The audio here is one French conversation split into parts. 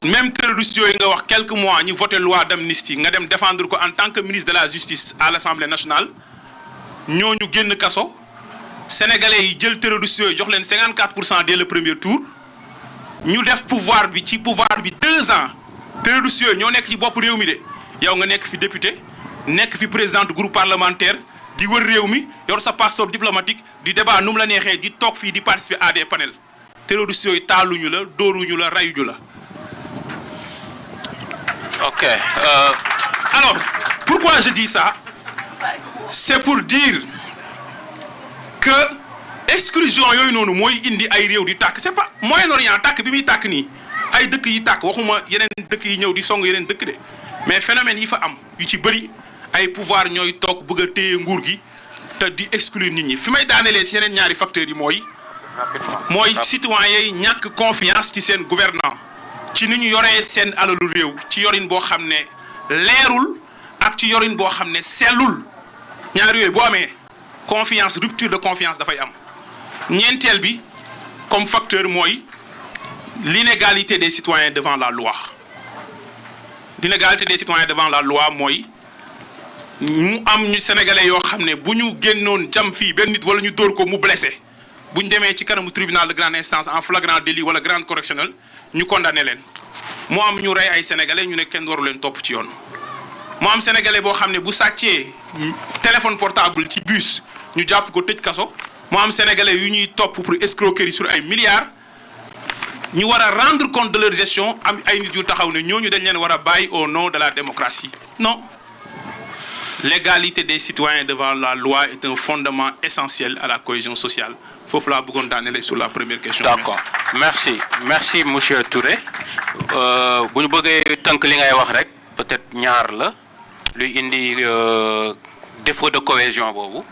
même terroriste yooyu nga wax quelques mois ñu voté loi d'amnistie nga dem défendre ko en tant que ministre de la justice à l'Assemblée nationale ñooñu génn kaso sénégalais yi jël terroriste yooyu jox leen 54% dès le premier tour ñu def pouvoir bi 2 ans terroriste yooyu ñoo nekk ci bopp réew mi de yow nga nekk fi député nekk fi président du groupe parlementaire di wër réew mi yor sa passeport diplomatique di débat nu mu la neexee di toog fii di participer à des panels terroriste yooyu taaluñu la dóoruñu la rayuñu la. Ok. Alors, pourquoi je dis ça? C'est pour dire que exclusion yooyu noonu mooy indi ay réew di tàkk c'est pas Moyen-Orient tàkk bi muy tàkk nii ay dëkk yi tàkk waxuma yeneen dëkk yi ñëw di song yeneen dëkk de mais phénomène yi fa am yu ci bëri ay pouvoir ñooy toog bëgg a téye nguur gi te di exclure nit ñi fi may daanelee si yeneen ñaari facteurs yi mooy citoyens yi ñàkk confiance ci seen gouvernant ci ni ñu yoree seen alalu réew ci yorin boo xam ne leerul ak ci yorin boo xam ne sellul ñaari yooyu boo amee confiance rupture de confiance dafay am ñeenteel bi comme facteur mooy l'inégalité des citoyens devant la loi l'inégalité des citoyens devant la loi mooy mu am ñu sénégalais yoo xam ne bu ñu génnoon jam fii benn nit wala ñu dóor ko mu blessé bu ñu demee ci kanamu tribunal de grande instance en flagrant délit wala grande correctionnelle ñu condamné leen mu am ñu rey ay sénégalais ñu ne kenn waru leen topp ci yoon mu am sénégalais boo xam ne bu sàccee téléphone portable ci bus ñu jàpp ko tëj kaso mu am sénégalais yu ñuy topp pour escroquerie sur ay milliards ñu war a rendre compte de leur gestion am ay nit yu taxaw ne ñooñu dañ leen war a bàyyi au nom de la démocratie non. L'égalité des citoyens devant la loi est un fondement essentiel à la cohésion sociale foofu laa bëggoon daanele sur la première question. D'accord merci monsieur Touré bu ñu bëggee tënk li ngay wax rek peut-être ñaar la luy indi défaut de cohésion boobu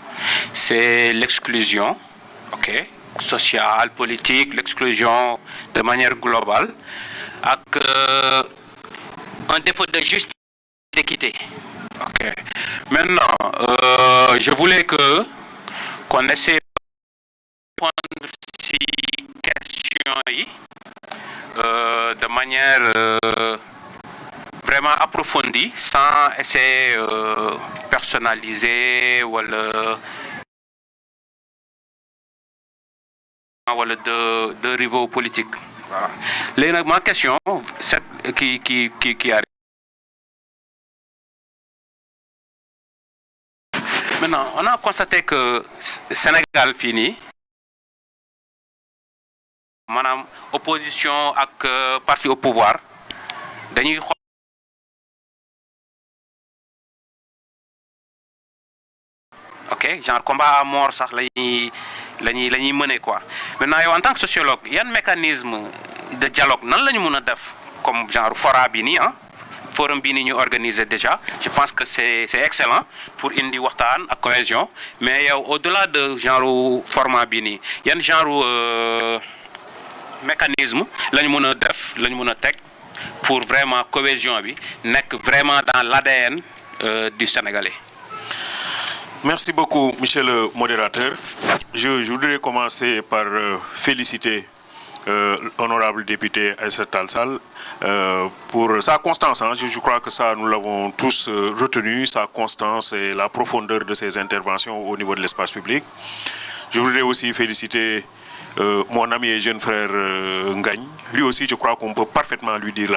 c'est l'exclusion ok sociale politique l'exclusion de manière globale ak un défaut de justice et d'équité. Ok. Maintenant, je voulais qu'on essaie de répondre à ces questions de manière vraiment approfondie, sans essayer personnaliser ou de rivaux politiques. Voilà. Léegi ma question, c'est qui arrive. Maintenant, on a constaté que Sénégal fini, madame opposition ak parti au pouvoir, dañuy ok genre combat à mort sax lañuy mener quoi. Maintenant yow en tant que sociologue yan mécanisme de dialogue nan la ñu mën a def comme genre fora bi nii ah. Forum bi ni ñu organiser déjà je pense que c'est excellent pour indi waxtaan ak cohésion mais yow au-delà de genre format bi nii yan genre mécanisme la ñu mën a def la ñu mën a teg pour vraiment cohésion bi nekk vraiment dans l'ADN du Sénégalais. Merci beaucoup monsieur le modérateur. Je voudrais commencer par féliciter honorable député Aïssata Tall Sall pour sa constance. Je crois que ça, nous l'avons tous retenu, sa constance et la profondeur de ses interventions au niveau de l'espace public. Je voudrais aussi féliciter mon ami et jeune frère Ngagne. Lui aussi, je crois qu'on peut parfaitement lui dire,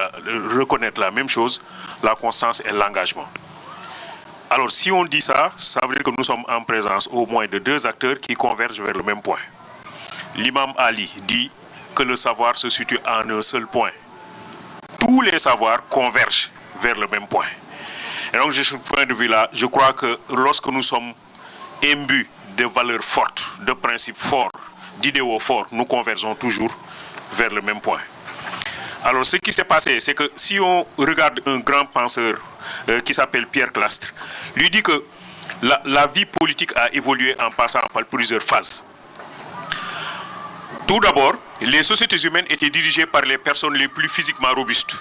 reconnaître la même chose, la constance et l'engagement. Alors, si on dit ça, ça veut dire que nous sommes en présence au moins de deux acteurs qui convergent vers le même point. L'imam Ali dit que le savoir se situe en un seul point. Tous les savoirs convergent vers le même point. Et donc, de ce point de vue-là, je crois que lorsque nous sommes imbus de valeurs fortes, de principes forts, d'idéaux forts, nous convergeons toujours vers le même point. Alors, ce qui s'est passé, c'est que si on regarde un grand penseur qui s'appelle Pierre Clastres, lui dit que la vie politique a évolué en passant par plusieurs phases. Tout d'abord, les sociétés humaines étaient dirigées par les personnes les plus physiquement robustes.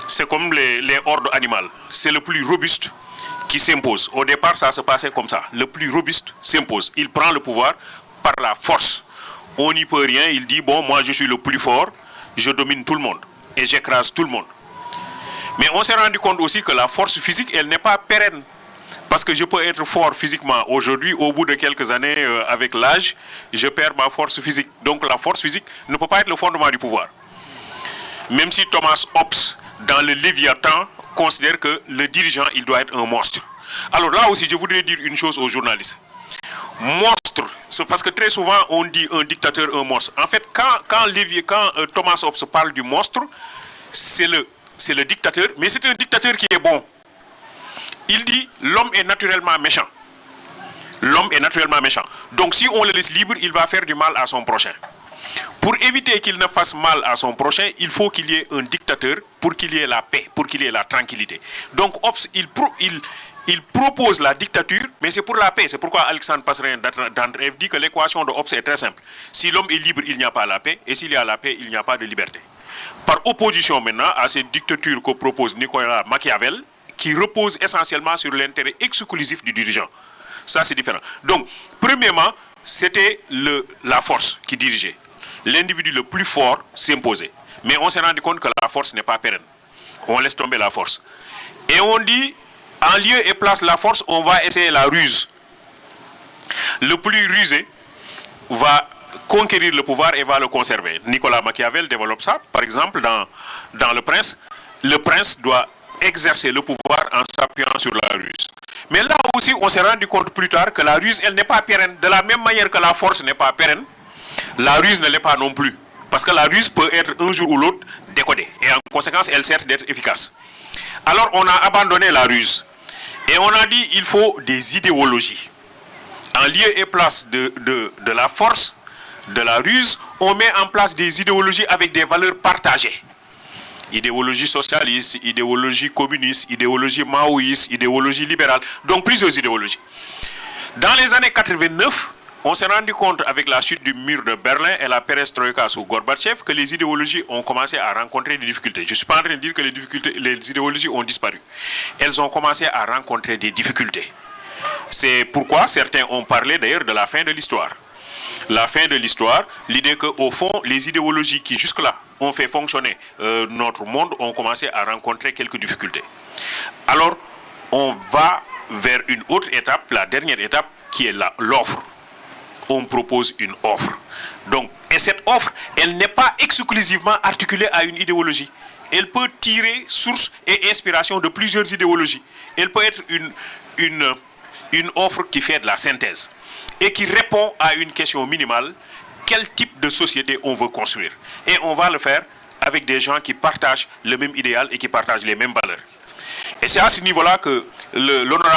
C'est comme les hordes animales. C'est le plus robuste qui s'impose. Au départ, ça se passait comme ça. Le plus robuste s'impose. Il prend le pouvoir par la force. On n'y peut rien. Il dit, bon, moi je suis le plus fort, je domine tout le monde. et j'écrase tout le monde. Mais on s'est rendu compte aussi que la force physique, elle n'est pas pérenne. Parce que je peux être fort physiquement aujourd'hui, au bout de quelques années, avec l'âge, je perds ma force physique. Donc la force physique ne peut pas être le fondement du pouvoir. Même si Thomas Hobbes, dans le Léviathan, considère que le dirigeant, il doit être un monstre. Alors là aussi, je voudrais dire une chose aux journalistes. Monstre, c'est parce que très souvent, on dit un dictateur, un monstre. En fait, quand Thomas Hobbes parle du monstre, c'est le dictateur, mais c'est un dictateur qui est bon. Il dit l'homme est naturellement méchant. L'homme est naturellement méchant. Donc si on le laisse libre, il va faire du mal à son prochain. Pour éviter qu'il ne fasse mal à son prochain, il faut qu'il y ait un dictateur pour qu'il y ait la paix, pour qu'il y ait la tranquillité. Donc Hobbes, il propose la dictature, mais c'est pour la paix. C'est pourquoi Alexandre Passerin d'André dit que l'équation de Hobbes est très simple. Si l'homme est libre, il n'y a pas la paix, et s'il y a la paix, il n'y a pas de liberté. Par opposition maintenant à cette dictature que propose Nicolas Machiavel, qui repose essentiellement sur l'intérêt exclusif du dirigeant. Ça, c'est différent. Donc, premièrement, c'était la force qui dirigeait. L'individu le plus fort s'imposait. Mais on s'est rendu compte que la force n'est pas pérenne. On laisse tomber la force. Et on dit, en lieu et place de la force, on va essayer la ruse. Le plus rusé va conquérir le pouvoir et va le conserver. Nicolas Machiavel développe ça. Par exemple, dans Le Prince, le prince doit exercer le pouvoir en s'appuyant sur la ruse. Mais là aussi, on s'est rendu compte plus tard que la ruse, elle n'est pas pérenne. De la même manière que la force n'est pas pérenne, la ruse ne l'est pas non plus. Parce que la ruse peut être un jour ou l'autre décodée. Et en conséquence, elle sert d'être efficace. Alors, on a abandonné la ruse. Et on a dit il faut des idéologies. En lieu et place de la force, de la ruse, on met en place des idéologies avec des valeurs partagées. Idéologie socialiste, idéologie communiste, idéologie maoïste, idéologie libérale. Donc plusieurs idéologies. Dans les années 89, on s'est rendu compte avec la chute du mur de Berlin et la perestroïka sous Gorbatchev que les idéologies ont commencé à rencontrer des difficultés. Je ne suis pas en train de dire que les idéologies ont disparu. Elles ont commencé à rencontrer des difficultés. C'est pourquoi certains ont parlé d'ailleurs de la fin de l'histoire. La fin de l'histoire, l'idée qu'au fond, les idéologies qui jusque-là ont fait fonctionner notre monde ont commencé à rencontrer quelques difficultés. Alors, on va vers une autre étape, la dernière étape, qui est l'offre. On propose une offre. Donc, et cette offre, elle n'est pas exclusivement articulée à une idéologie. Elle peut tirer source et inspiration de plusieurs idéologies. Elle peut être une offre qui fait de la synthèse et qui répond à une question minimale, quel type de société on veut construire. Et on va le faire avec des gens qui partagent le même idéal et qui partagent les mêmes valeurs. Et c'est à ce niveau-là que l'honorable